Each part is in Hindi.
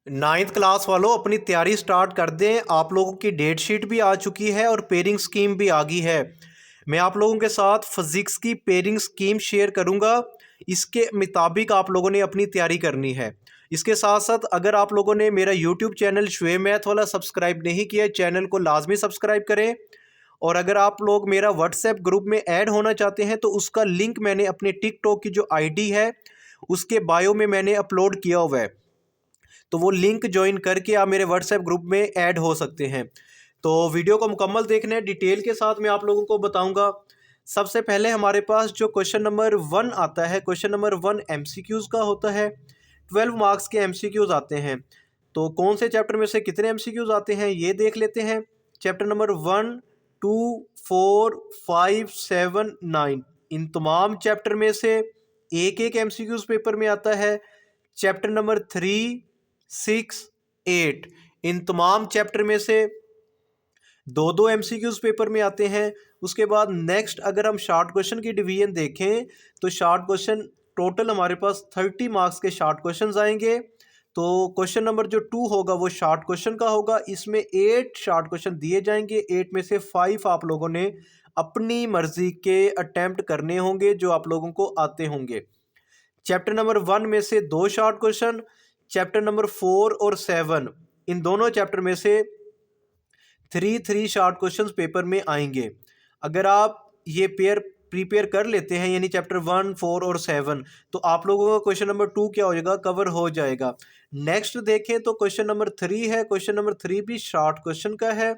नाइन्थ क्लास वालों अपनी तैयारी स्टार्ट कर दें। आप लोगों की डेट शीट भी आ चुकी है और पेयरिंग स्कीम भी आ गई है। मैं आप लोगों के साथ फिज़िक्स की पेयरिंग स्कीम शेयर करूंगा। इसके मुताबिक आप लोगों ने अपनी तैयारी करनी है। इसके साथ साथ अगर आप लोगों ने मेरा यूट्यूब चैनल शुएब मैथ वाला सब्सक्राइब नहीं किया, चैनल को लाजमी सब्सक्राइब करें। और अगर आप लोग मेरा व्हाट्सएप ग्रुप में ऐड होना चाहते हैं तो उसका लिंक मैंने अपने टिकटॉक की जो आईडी है उसके बायो में मैंने अपलोड किया हुआ है, तो वो लिंक ज्वाइन करके आप मेरे व्हाट्सएप ग्रुप में ऐड हो सकते हैं। तो वीडियो को मुकम्मल देखना है, डिटेल के साथ मैं आप लोगों को बताऊंगा। सबसे पहले हमारे पास जो क्वेश्चन नंबर 1 आता है, क्वेश्चन नंबर 1 एमसीक्यूज़ का होता है। 12 मार्क्स के एमसीक्यूज़ आते हैं। तो कौन से चैप्टर में से कितने एमसीक्यूज़ आते हैं ये देख लेते हैं। चैप्टर नंबर 1, 2, 4, 5, 7, 9, इन तमाम चैप्टर में से एक एक एमसीक्यूज़ पेपर में आता है। चैप्टर नंबर 3, 6, 8, इन तमाम चैप्टर में से दो दो एमसीक्यूज़ पेपर में आते हैं। उसके बाद नेक्स्ट अगर हम शॉर्ट क्वेश्चन की डिवीजन देखें तो शॉर्ट क्वेश्चन टोटल हमारे पास 30 मार्क्स के शॉर्ट क्वेश्चन आएंगे। तो क्वेश्चन नंबर जो 2 होगा वो शॉर्ट क्वेश्चन का होगा। इसमें 8 शॉर्ट क्वेश्चन दिए जाएंगे। 8 में से 5 आप लोगों ने अपनी मर्जी के अटैम्प्ट करने होंगे जो आप लोगों को आते होंगे। चैप्टर नंबर 1 में से 2 शॉर्ट क्वेश्चन, चैप्टर नंबर 4 और 7 इन दोनों चैप्टर में से 3 शॉर्ट क्वेश्चंस पेपर में आएंगे। अगर आप ये प्रिपेयर कर लेते हैं यानी चैप्टर 1, 4 और 7, तो आप लोगों का क्वेश्चन नंबर 2 क्या हो जाएगा, कवर हो जाएगा। नेक्स्ट देखें तो क्वेश्चन नंबर 3 है। क्वेश्चन नंबर 3 भी शॉर्ट क्वेश्चन का है।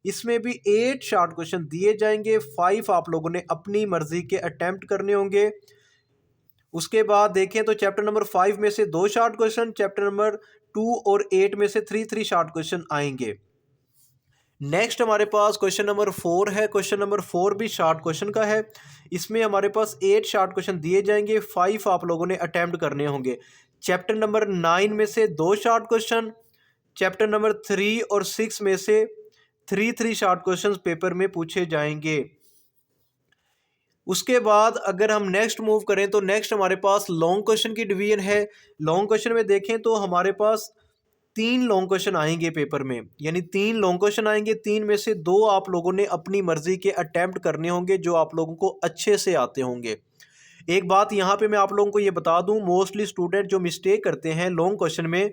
इसमें भी 8 शॉर्ट क्वेश्चन दिए जाएंगे। 5 आप लोगों ने अपनी मर्जी के अटैम्प्ट करने होंगे। उसके बाद देखें तो चैप्टर नंबर 5 में से 2 शॉर्ट क्वेश्चन, चैप्टर नंबर 2 और 8 में से 3 शॉर्ट क्वेश्चन आएंगे। नेक्स्ट हमारे पास क्वेश्चन नंबर 4 है। क्वेश्चन नंबर 4 भी शॉर्ट क्वेश्चन का है। इसमें हमारे पास 8 शॉर्ट क्वेश्चन दिए जाएंगे। 5 आप लोगों ने अटैम्प्ट करने होंगे। चैप्टर नंबर 9 में से 2 शॉर्ट क्वेश्चन, चैप्टर नंबर 3 और 6 में से 3 शॉर्ट क्वेश्चन पेपर में पूछे जाएंगे। उसके बाद अगर हम नेक्स्ट मूव करें तो नेक्स्ट हमारे पास लॉन्ग क्वेश्चन की डिवीजन है। लॉन्ग क्वेश्चन में देखें तो हमारे पास 3 लॉन्ग क्वेश्चन आएंगे पेपर में, यानी 3 लॉन्ग क्वेश्चन आएंगे। 3 में से 2 आप लोगों ने अपनी मर्जी के अटैम्प्ट करने होंगे जो आप लोगों को अच्छे से आते होंगे। एक बात यहाँ पे मैं आप लोगों को ये बता दूँ, मोस्टली स्टूडेंट जो मिस्टेक करते हैं लॉन्ग क्वेश्चन में,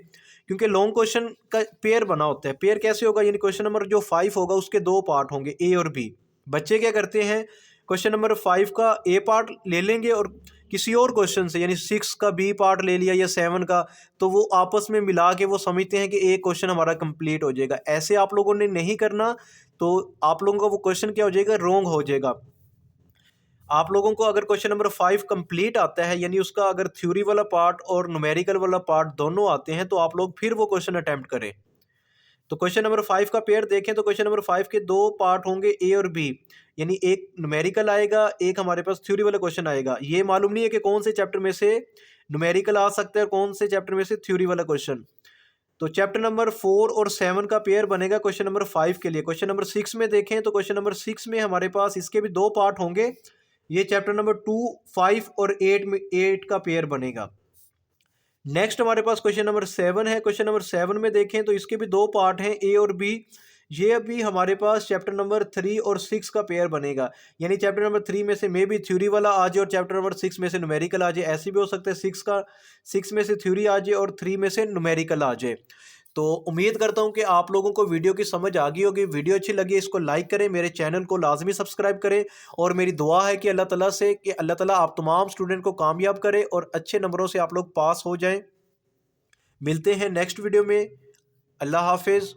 क्योंकि लॉन्ग क्वेश्चन का पेयर बना होता है। पेयर कैसे होगा, यानी क्वेश्चन नंबर जो 5 होगा उसके 2 पार्ट होंगे, ए और बी। बच्चे क्या करते हैं, क्वेश्चन नंबर 5 का ए पार्ट ले लेंगे और किसी और क्वेश्चन से यानी 6 का बी पार्ट ले लिया या 7 का, तो वो आपस में मिला के वो समझते हैं कि एक क्वेश्चन हमारा कंप्लीट हो जाएगा। ऐसे आप लोगों ने नहीं करना, तो आप लोगों का वो क्वेश्चन क्या हो जाएगा, रॉन्ग हो जाएगा। आप लोगों को अगर क्वेश्चन नंबर 5 कंप्लीट आता है, यानी उसका अगर थ्योरी वाला पार्ट और न्यूमेरिकल वाला पार्ट दोनों आते हैं, तो आप लोग फिर वो क्वेश्चन अटैम्प्ट करें। तो क्वेश्चन नंबर 5 का पेयर देखें तो क्वेश्चन नंबर 5 के 2 पार्ट होंगे, ए और बी, यानी एक न्यूमेरिकल आएगा, एक हमारे पास थ्योरी वाला क्वेश्चन आएगा। ये मालूम नहीं है कि कौन से चैप्टर में से न्यूमेरिकल आ सकता है और कौन से चैप्टर में से थ्योरी वाला क्वेश्चन। तो चैप्टर नंबर 4 और 7 का पेयर बनेगा क्वेश्चन नंबर 5 के लिए। क्वेश्चन नंबर 6 में देखें तो क्वेश्चन नंबर 6 में हमारे पास इसके भी 2 पार्ट होंगे। ये चैप्टर नंबर 2, 5 और 8 में 8 का पेयर बनेगा। नेक्स्ट हमारे पास क्वेश्चन नंबर 7 है। क्वेश्चन नंबर 7 में देखें तो इसके भी 2 पार्ट हैं, ए और बी। ये अभी हमारे पास चैप्टर नंबर 3 और 6 का पेयर बनेगा, यानी चैप्टर नंबर 3 में से मे बी थ्योरी वाला आ जाए और चैप्टर नंबर 6 में से न्यूमेरिकल आ जाए। ऐसे भी हो सकता है 6 में से थ्योरी आ जाए और 3 में से न्यूमेरिकल आ जाए। तो उम्मीद करता हूं कि आप लोगों को वीडियो की समझ आ गई होगी। वीडियो अच्छी लगी इसको लाइक करें, मेरे चैनल को लाजमी सब्सक्राइब करें, और मेरी दुआ है कि अल्लाह ताला से कि अल्लाह ताला आप तमाम स्टूडेंट को कामयाब करे और अच्छे नंबरों से आप लोग पास हो जाएं। मिलते हैं नेक्स्ट वीडियो में। अल्लाह हाफिज़।